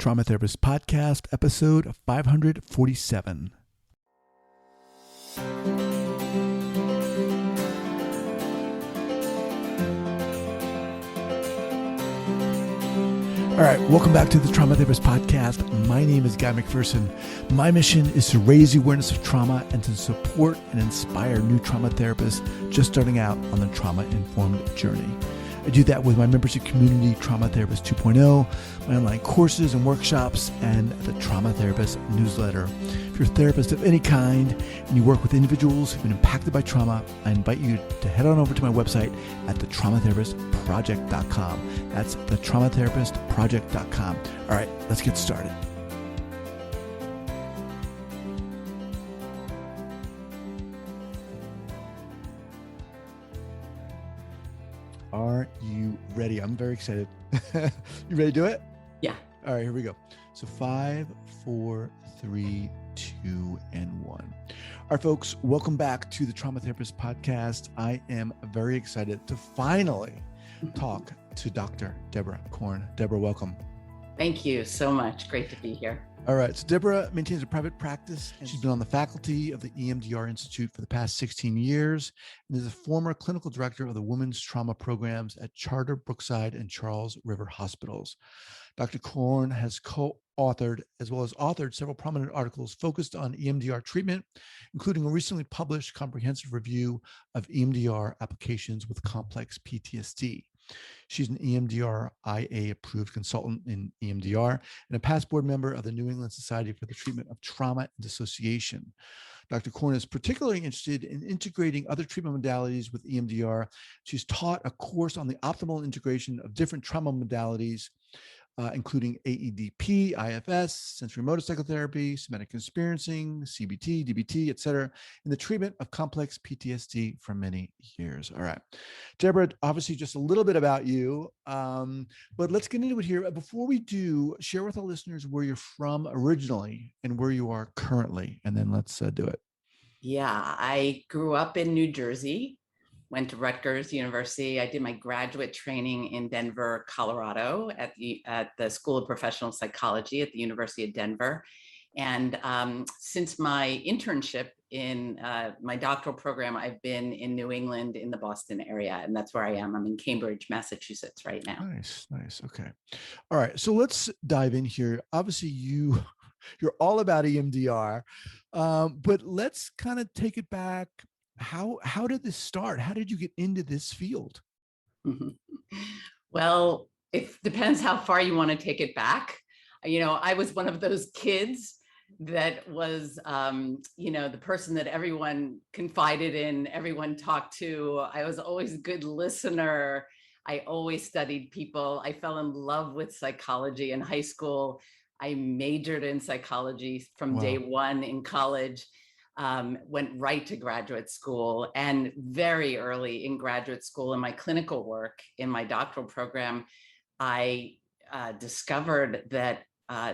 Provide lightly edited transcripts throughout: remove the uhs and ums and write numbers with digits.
Trauma Therapist Podcast, episode 547. All right, welcome back to the Trauma Therapist Podcast. My name is Guy McPherson. My mission is to raise the awareness of trauma and to support and inspire new trauma therapists just starting out on the trauma-informed journey. I do that with my membership community, Trauma Therapist 2.0, my online courses and workshops, and the Trauma Therapist newsletter. If you're a therapist of any kind and you work with individuals who've been impacted by trauma, I invite you to head on over to my website at thetraumatherapistproject.com. That's thetraumatherapistproject.com. All right, let's get started. Are you ready? I'm very excited. You ready to do it? Yeah. All right, here we go. So 5, 4, 3, 2, and 1. All right, folks, welcome back to the Trauma Therapist Podcast. I am very excited to finally talk to Dr. Deborah Korn. Deborah, welcome. Thank you so much. Great to be here. All right. So Deborah maintains a private practice, and she's been on the faculty of the EMDR Institute for the past 16 years and is a former clinical director of the women's trauma programs at Charter, Brookside, and Charles River Hospitals. Dr. Korn has co-authored as well as authored several prominent articles focused on EMDR treatment, including a recently published comprehensive review of EMDR applications with complex PTSD. She's an EMDR IA-approved consultant in EMDR and a past board member of the New England Society for the Treatment of Trauma and Dissociation. Dr. Korn is particularly interested in integrating other treatment modalities with EMDR. She's taught a course on the optimal integration of different trauma modalities, including AEDP, IFS, sensory motor psychotherapy, somatic experiencing, CBT, DBT, et cetera, in the treatment of complex PTSD for many years. All right. Deborah, obviously just a little bit about you, but let's get into it here. Before we do, share with our listeners where you're from originally and where you are currently, and then let's do it. Yeah, I grew up in New Jersey, went to Rutgers University. I did my graduate training in Denver, Colorado at the School of Professional Psychology at the University of Denver. And since my internship in my doctoral program, I've been in New England in the Boston area, and that's where I am. I'm in Cambridge, Massachusetts right now. Nice. Okay. All right. So let's dive in here. Obviously, you're all about EMDR, but let's kind of take it back. How did this start? How did you get into this field? Well, it depends how far you want to take it back. You know, I was one of those kids that was, the person that everyone confided in, everyone talked to. I was always a good listener. I always studied people. I fell in love with psychology in high school. I majored in psychology from day one in college. Went right to graduate school, and very early in graduate school in my clinical work in my doctoral program, I discovered that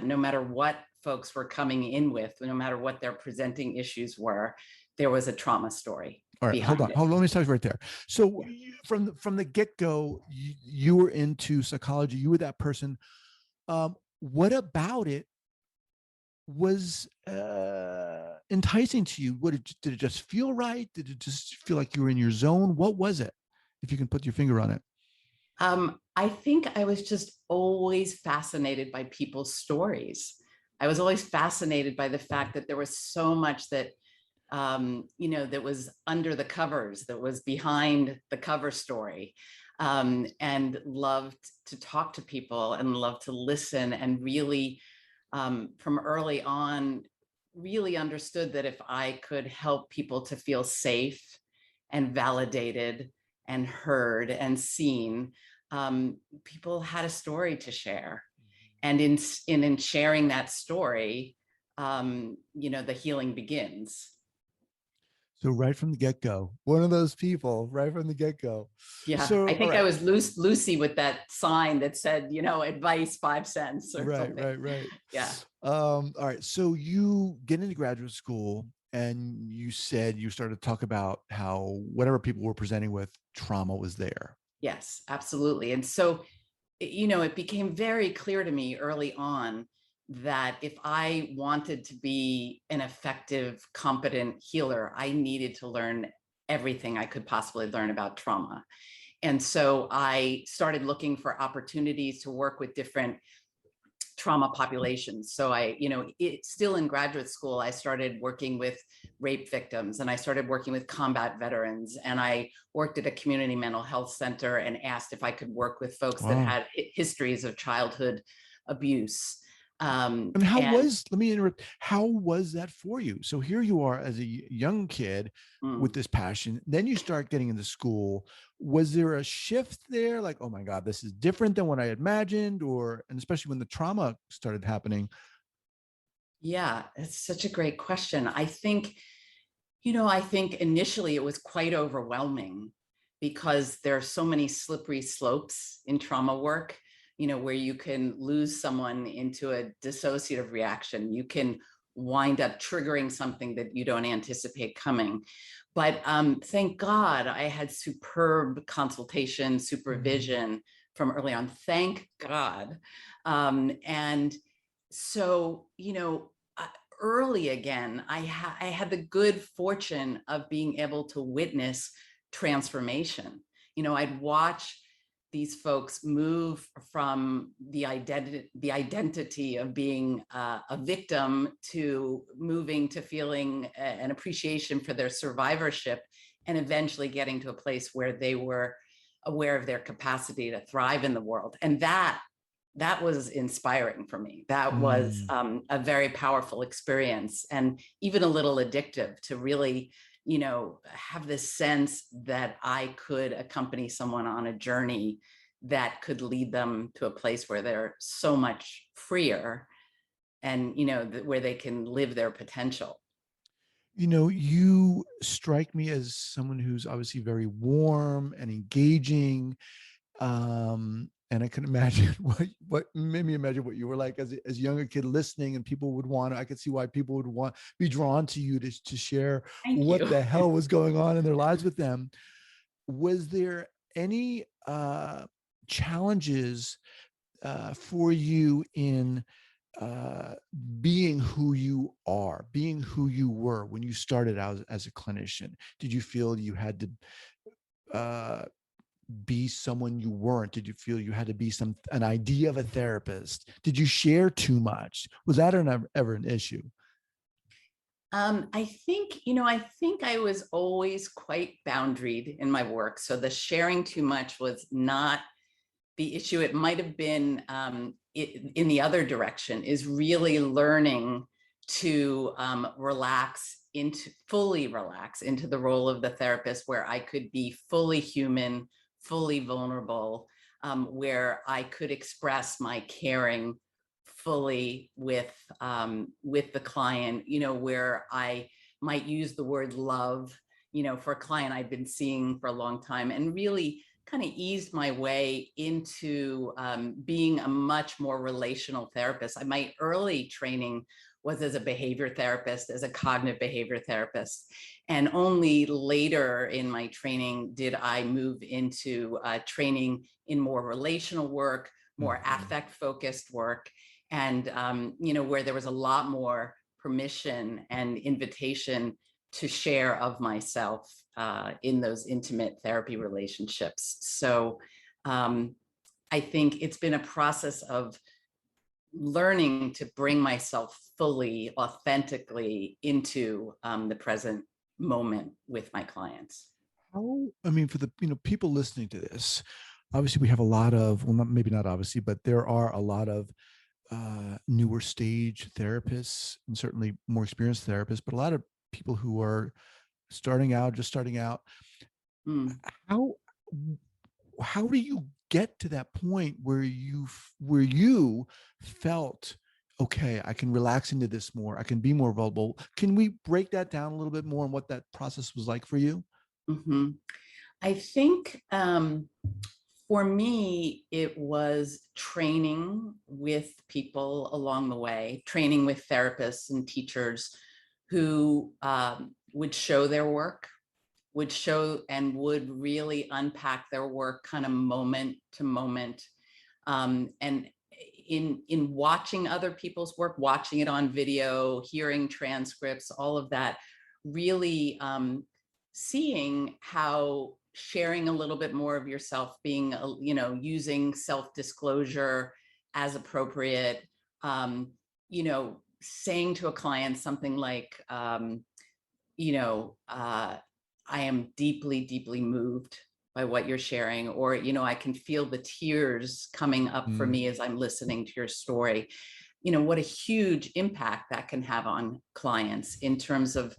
no matter what folks were coming in with, no matter what their presenting issues were, there was a trauma story. All right, hold on. Let me start right there. So from the get-go, you were into psychology. You were that person. What about it was enticing to you? Did it just feel right? Did it just feel like you were in your zone? What was it, if you can put your finger on it? I think I was just always fascinated by people's stories. I was always fascinated by the fact that there was so much that, that was under the covers, that was behind the cover story, and loved to talk to people and loved to listen, and really, from early on, really understood that if I could help people to feel safe and validated and heard and seen, people had a story to share. And in sharing that story, the healing begins. So right from the get-go, one of those people right from the get-go. Yeah, so, I think right. I was Lucy with that sign that said, advice 5 cents or something. Right. Yeah. All right. So you get into graduate school and you said you started to talk about how whatever people were presenting with, trauma was there. Yes, absolutely. And so, it became very clear to me early on that if I wanted to be an effective, competent healer, I needed to learn everything I could possibly learn about trauma. And so I started looking for opportunities to work with different trauma populations. So still in graduate school, I started working with rape victims, and I started working with combat veterans, and I worked at a community mental health center and asked if I could work with folks that had histories of childhood abuse. And let me interrupt, how was that for you? So here you are as a young kid with this passion, then you start getting into school. Was there a shift there? Like, oh my God, this is different than what I imagined, and especially when the trauma started happening? Yeah, it's such a great question. I think initially it was quite overwhelming because there are so many slippery slopes in trauma work, where you can lose someone into a dissociative reaction. You can wind up triggering something that you don't anticipate coming. But thank God I had superb consultation, supervision from early on. Thank God. And so, early again, I had the good fortune of being able to witness transformation. I'd watch these folks move from the identity of being a victim to moving to feeling an appreciation for their survivorship, and eventually getting to a place where they were aware of their capacity to thrive in the world. And that was inspiring for me. That was a very powerful experience, and even a little addictive to really, have this sense that I could accompany someone on a journey that could lead them to a place where they're so much freer and, where they can live their potential. You strike me as someone who's obviously very warm and engaging. And I can imagine what made me imagine what you were like as a younger kid listening, and people would I could see why people would be drawn to you to share what the hell was going on in their lives with them. Was there any challenges for you in being who you are, being who you were when you started out as a clinician? Did you feel you had to be someone you weren't? Did you feel you had to be an idea of a therapist? Did you share too much? Was that ever an issue? I think I was always quite boundaried in my work. So the sharing too much was not the issue. It might have been in the other direction, is really learning to fully relax into the role of the therapist, where I could be fully human, fully vulnerable, where I could express my caring fully with the client, where I might use the word love, for a client I've been seeing for a long time, and really kind of eased my way into being a much more relational therapist. My early training was as a behavior therapist, as a cognitive behavior therapist. And only later in my training did I move into training in more relational work, more affect-focused work, and where there was a lot more permission and invitation to share of myself in those intimate therapy relationships. So I think it's been a process of learning to bring myself fully, authentically into the present moment with my clients. For the people listening to this, obviously we have a lot of, well, maybe not obviously, but there are a lot of newer stage therapists, and certainly more experienced therapists, but a lot of people who are just starting out. How do you get to that point where you felt, okay, I can relax into this more, I can be more vulnerable? Can we break that down a little bit more, and what that process was like for you? I think for me, it was training with people along the way, training with therapists and teachers who would show their work, would really unpack their work kind of moment to moment. And in watching other people's work, watching it on video, hearing transcripts, all of that, really seeing how sharing a little bit more of yourself, being, using self-disclosure as appropriate, saying to a client something like, I am deeply, deeply moved by what you're sharing, or, I can feel the tears coming up for me as I'm listening to your story. What a huge impact that can have on clients in terms of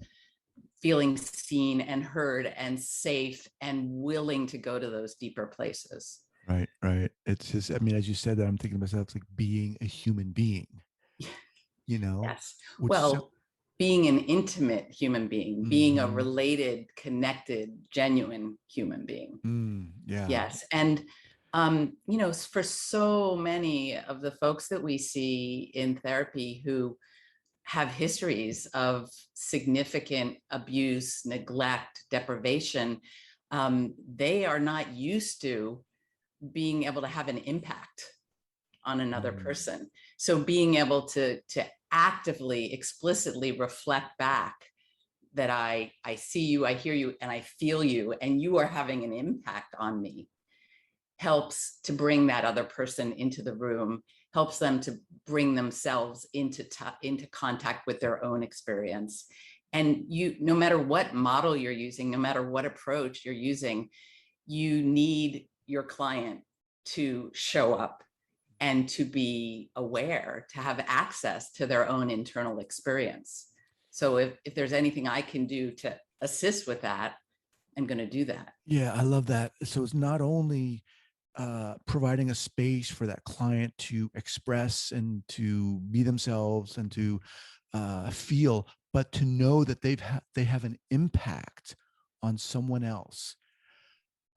feeling seen and heard and safe and willing to go to those deeper places. Right, right. It's just, I mean, as you said that, I'm thinking to myself, it's like being a human being, Yes. which Well, being an intimate human being, being a related, connected, genuine human being. yeah. Yes. And, for so many of the folks that we see in therapy who have histories of significant abuse, neglect, deprivation, they are not used to being able to have an impact on another person. So being able to actively, explicitly reflect back that I see you, I hear you, and I feel you, and you are having an impact on me, helps to bring that other person into the room, helps them to bring themselves into contact with their own experience. And no matter what model you're using, no matter what approach you're using, you need your client to show up and to be aware, to have access to their own internal experience. So if there's anything I can do to assist with that, I'm going to do that. Yeah, I love that. So it's not only providing a space for that client to express and to be themselves and to feel, but to know that they have an impact on someone else.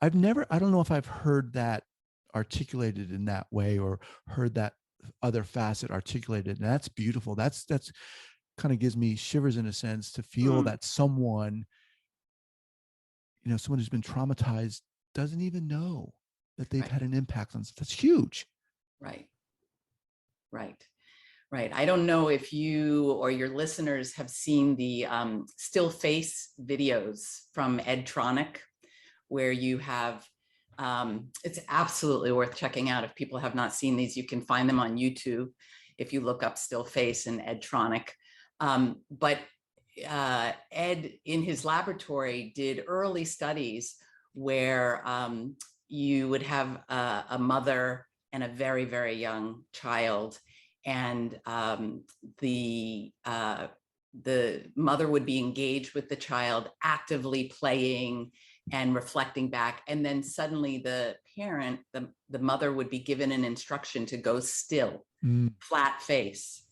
I don't know if I've heard that articulated in that way or heard that other facet articulated. And that's beautiful. That's kind of gives me shivers in a sense to feel that someone, someone who's been traumatized doesn't even know that they've had an impact on. That's huge. Right. I don't know if you or your listeners have seen the still face videos from Edtronic, where you have, it's absolutely worth checking out. If people have not seen these, you can find them on YouTube if you look up still face and Edtronic. But Ed, in his laboratory, did early studies where you would have a mother and a very, very young child, and the mother would be engaged with the child, actively playing and reflecting back. And then suddenly the parent, the mother, would be given an instruction to go still, flat face.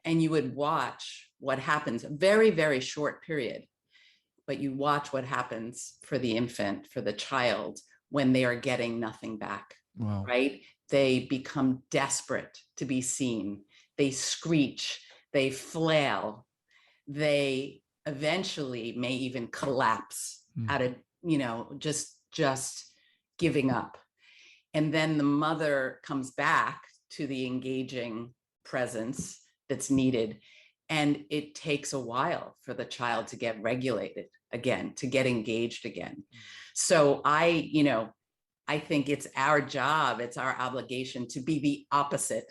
And you would watch what happens, a very, very short period, but you watch what happens for the infant, for the child, when they are getting nothing back. Wow. Right? They become desperate to be seen. They screech, they flail, they eventually may even collapse out of, just giving up. And then the mother comes back to the engaging presence that's needed. And it takes a while for the child to get regulated again, to get engaged again. So I think it's our job, it's our obligation to be the opposite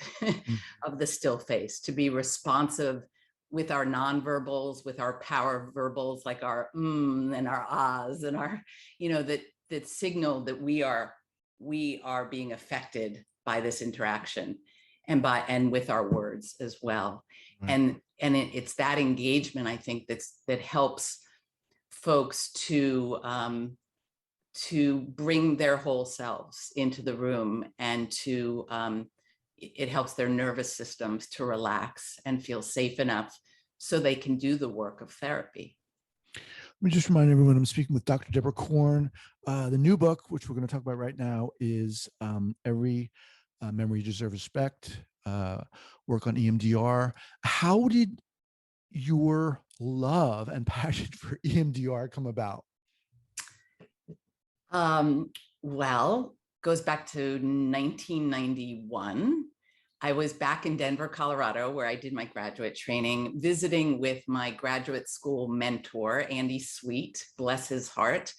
of the still face, to be responsive with our nonverbals, with our power verbals, like our and our ahs and our, that signal that we are being affected by this interaction, and with our words as well. Right. And it's that engagement, I think, that helps folks to bring their whole selves into the room, and it helps their nervous systems to relax and feel safe enough so they can do the work of therapy. Let me just remind everyone, I'm speaking with Dr. Deborah Korn. The new book, which we're going to talk about right now, is Every Memory Deserves Respect, work on EMDR. How did your love and passion for EMDR come about? Well, goes back to 1991. I was back in Denver, Colorado, where I did my graduate training, visiting with my graduate school mentor, Andy Sweet, bless his heart.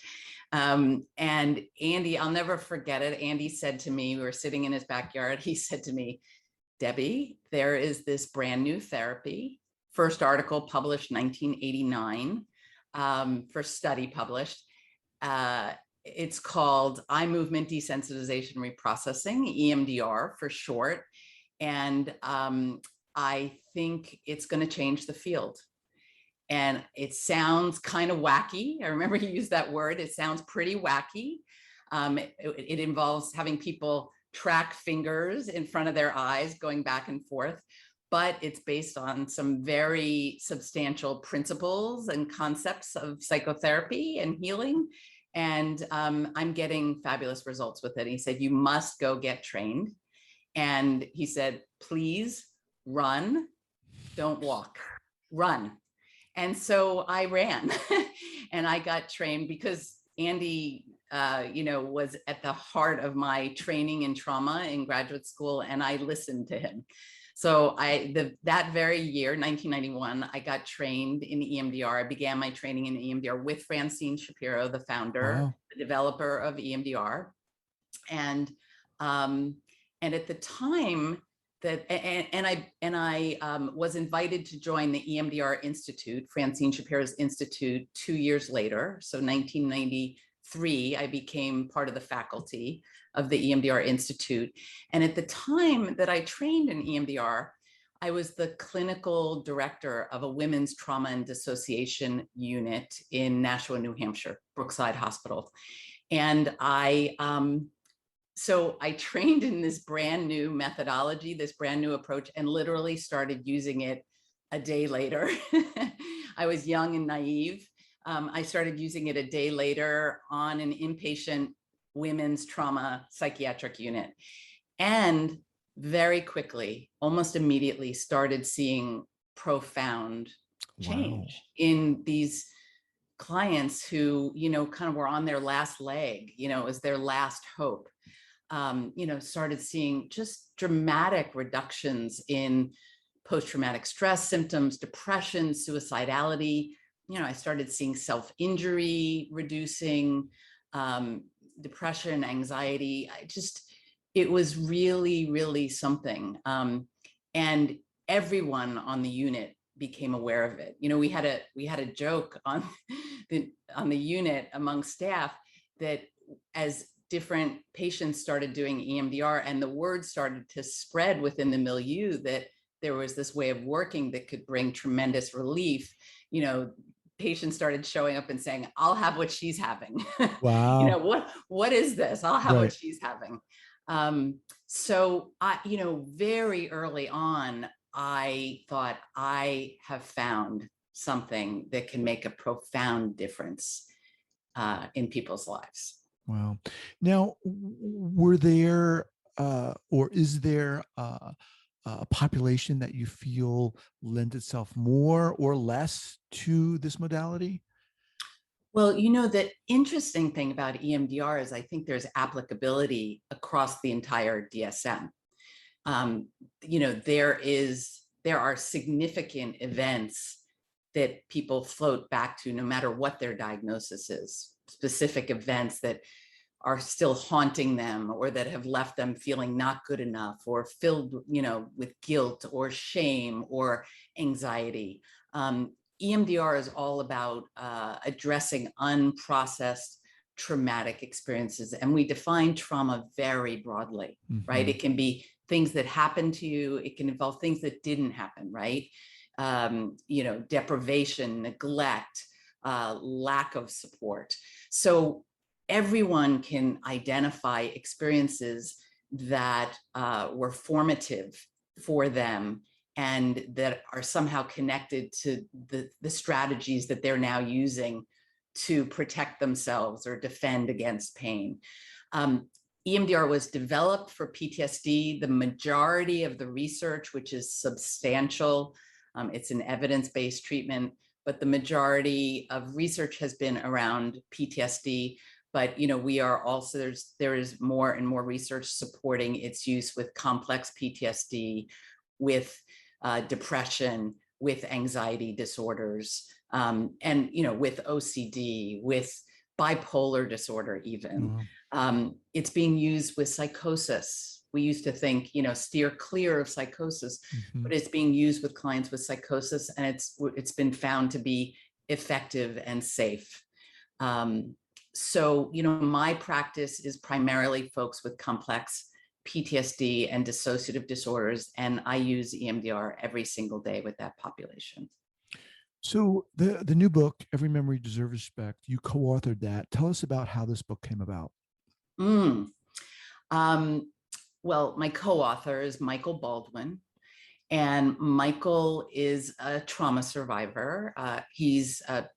And Andy, I'll never forget it. Andy said to me, we were sitting in his backyard. He said to me, Debbie, there is this brand new therapy, first article published 1989, first study published. It's called eye movement desensitization reprocessing, EMDR for short. And I think it's going to change the field. And it sounds kind of wacky. I remember he used that word. It sounds pretty wacky. It involves having people track fingers in front of their eyes going back and forth, but it's based on some very substantial principles and concepts of psychotherapy and healing. And I'm getting fabulous results with it. He said, you must go get trained. And he said, please run, don't walk, run. And so I ran and I got trained because Andy, was at the heart of my training in trauma in graduate school, and I listened to him. So that very year, 1991, I got trained in EMDR. I began my training in EMDR with Francine Shapiro, the founder, Wow. the developer of EMDR. And at the time that, I was invited to join the EMDR Institute, Francine Shapiro's Institute, 2 years later. So 1993, I became part of the faculty of the EMDR Institute. And at the time that I trained in EMDR, I was the clinical director of a women's trauma and dissociation unit in Nashua, New Hampshire, Brookside Hospital. And so I trained in this brand new methodology, this brand new approach, and literally started using it a day later. I was young and naive. I started using it a day later on an inpatient women's trauma psychiatric unit. And very quickly, almost immediately, started seeing profound change in these clients who, kind of were on their last leg, it was their last hope. Started seeing just dramatic reductions in post-traumatic stress symptoms, depression, suicidality. I started seeing self-injury reducing, depression, anxiety. It was really, really something. And everyone on the unit became aware of it. We had a joke on the unit among staff that as different patients started doing EMDR and the word started to spread within the milieu that there was this way of working that could bring tremendous relief, patients started showing up and saying, I'll have what she's having. Wow. What is this? I'll have Right. what she's having. So I, very early on, I thought I have found something that can make a profound difference in people's lives. Wow. Now, were there or is there a population that you feel lends itself more or less to this modality? Well, the interesting thing about EMDR is I think there's applicability across the entire DSM. There are significant events that people float back to no matter what their diagnosis is, specific events that are still haunting them or that have left them feeling not good enough or filled, with guilt or shame or anxiety. EMDR is all about addressing unprocessed traumatic experiences. And we define trauma very broadly, right? It can be things that happened to you. It can involve things that didn't happen, right? Deprivation, neglect, lack of support. So everyone can identify experiences that were formative for them and that are somehow connected to the strategies that they're now using to protect themselves or defend against pain. EMDR was developed for PTSD. The majority of the research, which is substantial, it's an evidence-based treatment, but the majority of research has been around PTSD. but we are also, there is more and more research supporting its use with complex PTSD, with depression, with anxiety disorders, and with OCD, with bipolar disorder even. It's being used with psychosis. We used to think, steer clear of psychosis, but it's being used with clients with psychosis, and it's been found to be effective and safe. So, my practice is primarily folks with complex PTSD and dissociative disorders, and I use EMDR every single day with that population. So the new book, Every Memory Deserves Respect, you co-authored that. Tell us about how this book came about. Well, my co-author is Michael Baldwin, and Michael is a trauma survivor. He's a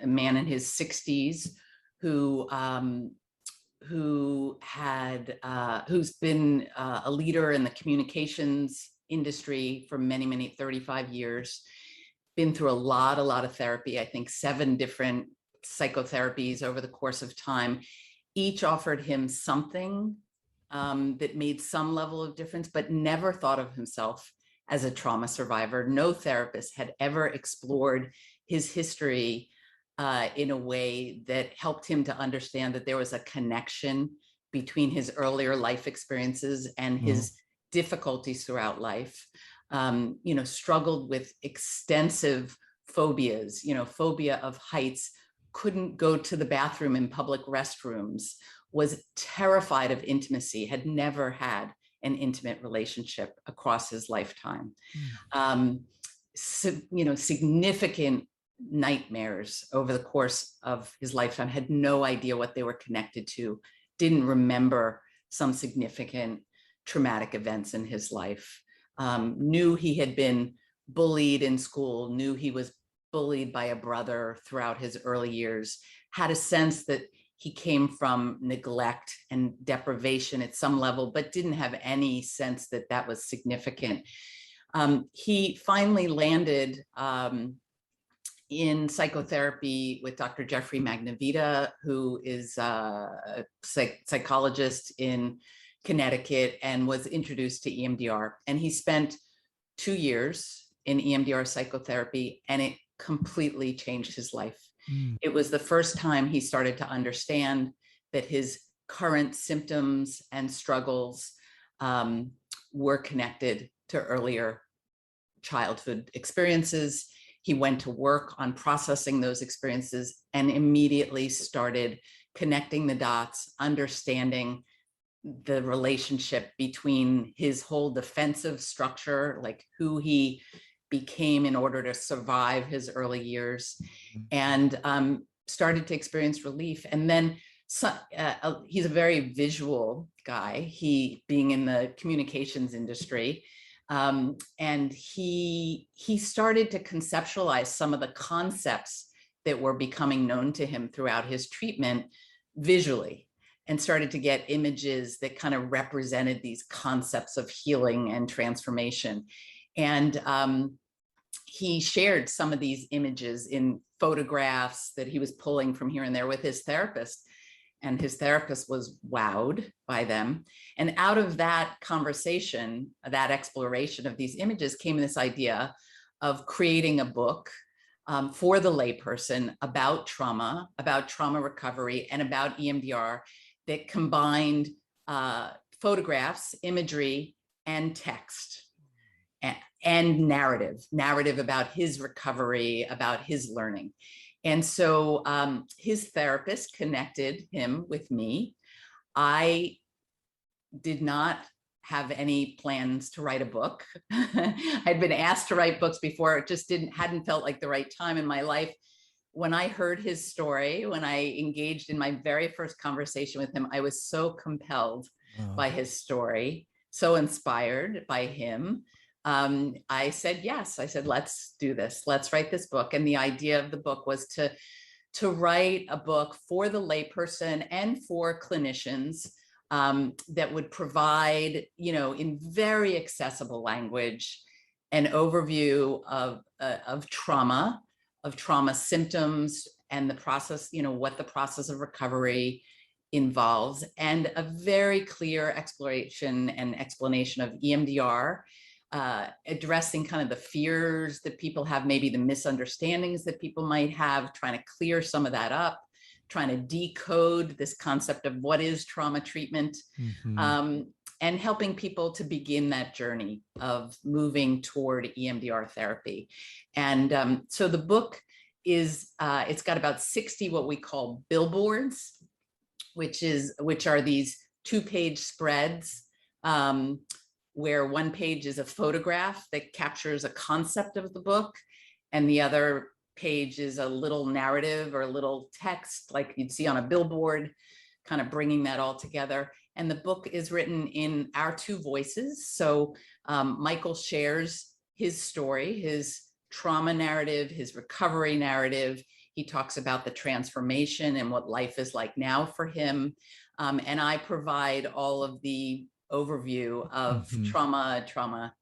man in his 60s who's been a leader in the communications industry for many 35 years. Been through a lot of therapy, I think 7 different psychotherapies over the course of time. Each offered him something that made some level of difference, but never thought of himself as a trauma survivor. No therapist had ever explored his history in a way that helped him to understand that there was a connection between his earlier life experiences and his difficulties throughout life. Struggled with extensive phobias, phobia of heights, couldn't go to the bathroom in public restrooms, was terrified of intimacy, had never had an intimate relationship across his lifetime. Significant nightmares over the course of his lifetime, had no idea what they were connected to, didn't remember some significant traumatic events in his life. Knew he had been bullied in school, knew he was bullied by a brother throughout his early years, had a sense that he came from neglect and deprivation at some level, but didn't have any sense that that was significant. He finally landed in psychotherapy with Dr. Jeffrey Magnavita, who is a psychologist in Connecticut and was introduced to EMDR. And he spent 2 years in EMDR psychotherapy, and it completely changed his life. It was the first time he started to understand that his current symptoms and struggles were connected to earlier childhood experiences. He went to work on processing those experiences and immediately started connecting the dots, understanding the relationship between his whole defensive structure, like who he became in order to survive his early years, and started to experience relief. And then he's a very visual guy, he being in the communications industry. And he started to conceptualize some of the concepts that were becoming known to him throughout his treatment visually, and started to get images that kind of represented these concepts of healing and transformation. And he shared some of these images in photographs that he was pulling from here and there with his therapist. And his therapist was wowed by them. And out of that conversation, that exploration of these images, came this idea of creating a book for the layperson about trauma recovery, and about EMDR, that combined photographs, imagery, and text, and narrative about his recovery, about his learning. And so his therapist connected him with me. I did not have any plans to write a book. I'd been asked to write books before. It just hadn't felt like the right time in my life. When I heard his story, when I engaged in my very first conversation with him, I was so compelled by his story, so inspired by him. I said, yes. I said, let's do this. Let's write this book. And the idea of the book was to write a book for the layperson and for clinicians that would provide, in very accessible language, an overview of trauma symptoms, and the process, what the process of recovery involves, and a very clear exploration and explanation of EMDR, addressing kind of the fears that people have, maybe the misunderstandings that people might have, trying to clear some of that up, trying to decode this concept of what is trauma treatment, and helping people to begin that journey of moving toward EMDR therapy. And so the book is, it's got about 60 what we call billboards, which are these 2-page spreads, where one page is a photograph that captures a concept of the book, and the other page is a little narrative or a little text like you'd see on a billboard, kind of bringing that all together. And the book is written in our 2 voices. So Michael shares his story, his trauma narrative, his recovery narrative. He talks about the transformation and what life is like now for him. And I provide all of the overview of trauma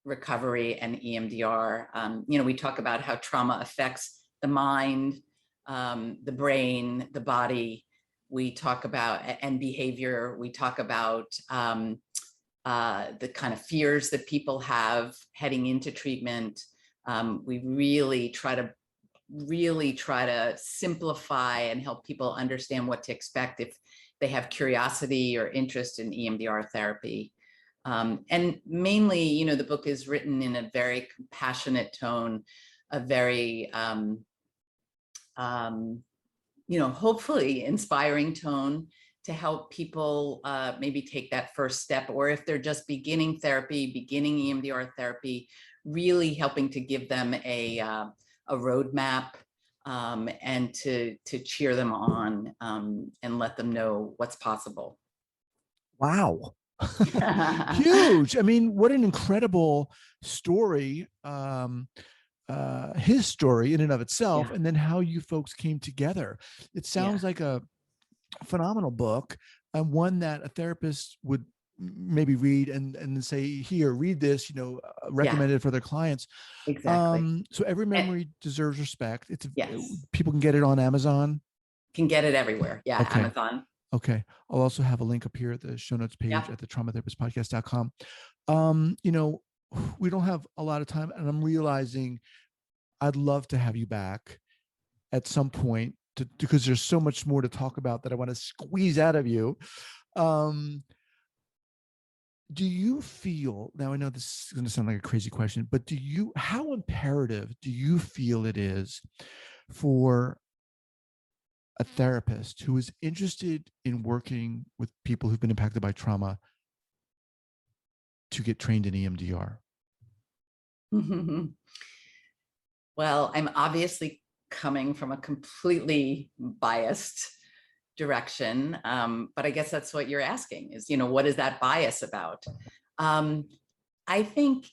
recovery and EMDR. We talk about how trauma affects the mind, the brain, the body. We talk about, and behavior. We talk about the kind of fears that people have heading into treatment. We really try to simplify and help people understand what to expect if they have curiosity or interest in EMDR therapy. And mainly, the book is written in a very compassionate tone, a very, hopefully inspiring tone to help people maybe take that first step, or if they're just beginning EMDR therapy, really helping to give them a roadmap, and to cheer them on, and let them know what's possible. Wow. Huge. I mean, what an incredible story. His story in and of itself, and then how you folks came together. It sounds like a phenomenal book, and one that a therapist would maybe read and say, here, read this, recommend it for their clients. Exactly. So Every Memory Deserves Respect. People can get it on Amazon. Can get it everywhere. Yeah. Okay. Amazon. Okay. I'll also have a link up here at the show notes page at the traumatherapistpodcast.com. We don't have a lot of time, and I'm realizing I'd love to have you back at some point because there's so much more to talk about that I want to squeeze out of you. Do you feel, now I know this is going to sound like a crazy question, but how imperative do you feel it is for a therapist who is interested in working with people who've been impacted by trauma to get trained in EMDR? Well, I'm obviously coming from a completely biased direction, but I guess that's what you're asking is, what is that bias about? I think,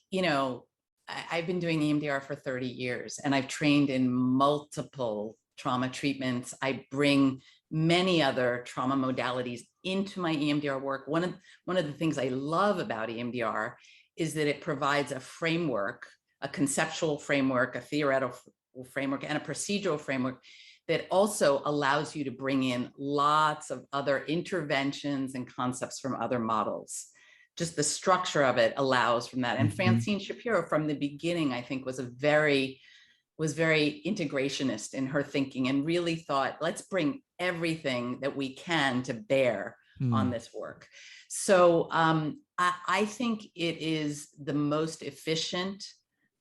I've been doing EMDR for 30 years, and I've trained in multiple trauma treatments. I bring many other trauma modalities into my EMDR work. One of the things I love about EMDR is that it provides a framework, a conceptual framework, a theoretical framework, and a procedural framework that also allows you to bring in lots of other interventions and concepts from other models. Just the structure of it allows from that. And Francine Shapiro from the beginning, I think, was very integrationist in her thinking, and really thought, let's bring everything that we can to bear on this work. So I think it is the most efficient,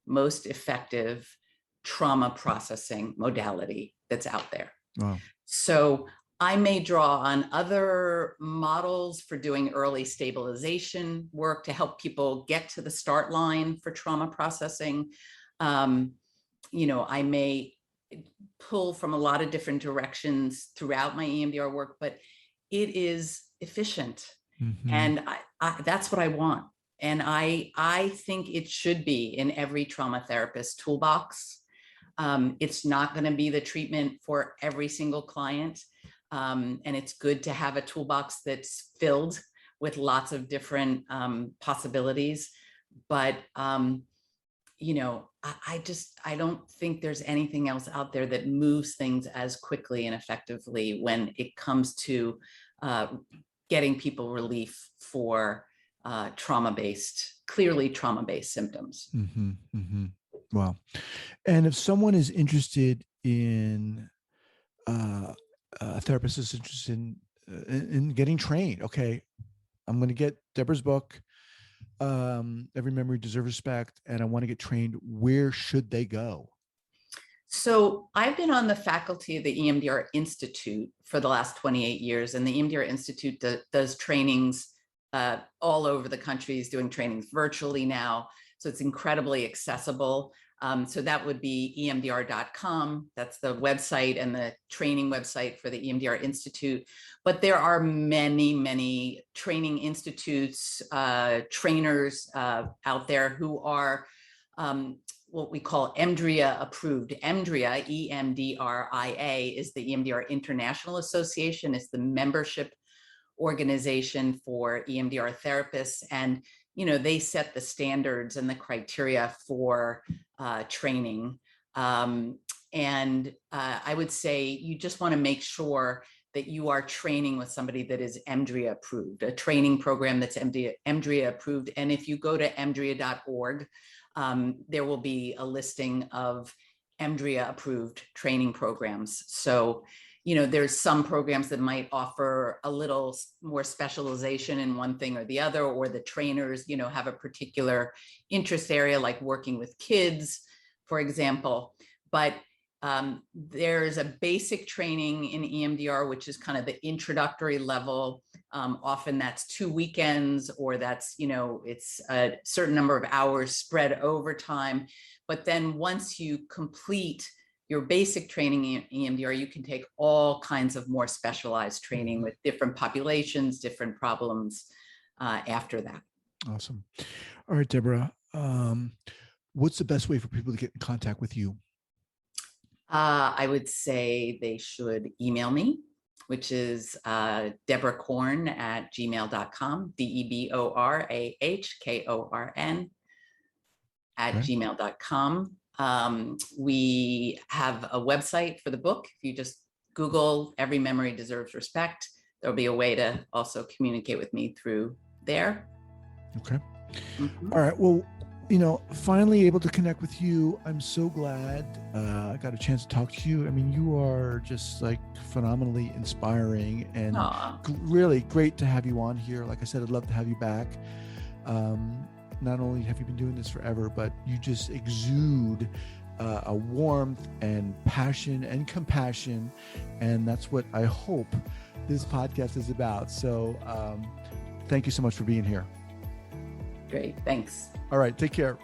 most effective trauma processing modality that's out there. Wow. So I may draw on other models for doing early stabilization work to help people get to the start line for trauma processing. I may pull from a lot of different directions throughout my EMDR work, but it is efficient. And that's what I want. And I think it should be in every trauma therapist toolbox. It's not going to be the treatment for every single client. And it's good to have a toolbox that's filled with lots of different possibilities. But, I don't think there's anything else out there that moves things as quickly and effectively when it comes to getting people relief for clearly trauma-based symptoms. Mm-hmm, mm-hmm. Wow. And if someone is interested in, a therapist is interested in getting trained, okay, I'm going to get Deborah's book, Every Memory Deserves Respect, and I want to get trained, where should they go? So I've been on the faculty of the EMDR Institute for the last 28 years, and the EMDR Institute does trainings all over the country. Is doing trainings virtually now, so it's incredibly accessible. So that would be EMDR.com. That's the website and the training website for the EMDR Institute. But there are many, many training institutes, trainers out there who are what we call EMDRIA approved. EMDRIA, E-M-D-R-I-A, is the EMDR International Association. It's the membership organization for EMDR therapists. And, they set the standards and the criteria for training. And I would say you just want to make sure that you are training with somebody that is EMDRIA approved, a training program that's EMDRIA approved. And if you go to emdria.org, there will be a listing of EMDRIA approved training programs. So, there's some programs that might offer a little more specialization in one thing or the other, or the trainers, have a particular interest area, like working with kids, for example. But there's a basic training in EMDR, which is kind of the introductory level. Often that's 2 weekends, or that's, it's a certain number of hours spread over time. But then once you complete your basic training in EMDR, you can take all kinds of more specialized training with different populations, different problems after that. Awesome. All right, Deborah, what's the best way for people to get in contact with you? I would say they should email me, which is Deborah Korn at gmail.com, DeborahKorn at gmail.com. We have a website for the book. If you just Google Every Memory Deserves Respect, there'll be a way to also communicate with me through there. Okay. Mm-hmm. All right. Well, finally able to connect with you. I'm so glad I got a chance to talk to you. I mean, you are just like phenomenally inspiring, and really great to have you on here. Like I said, I'd love to have you back. Not only have you been doing this forever, but you just exude a warmth and passion and compassion. And that's what I hope this podcast is about. So thank you so much for being here. Great. Thanks. All right. Take care.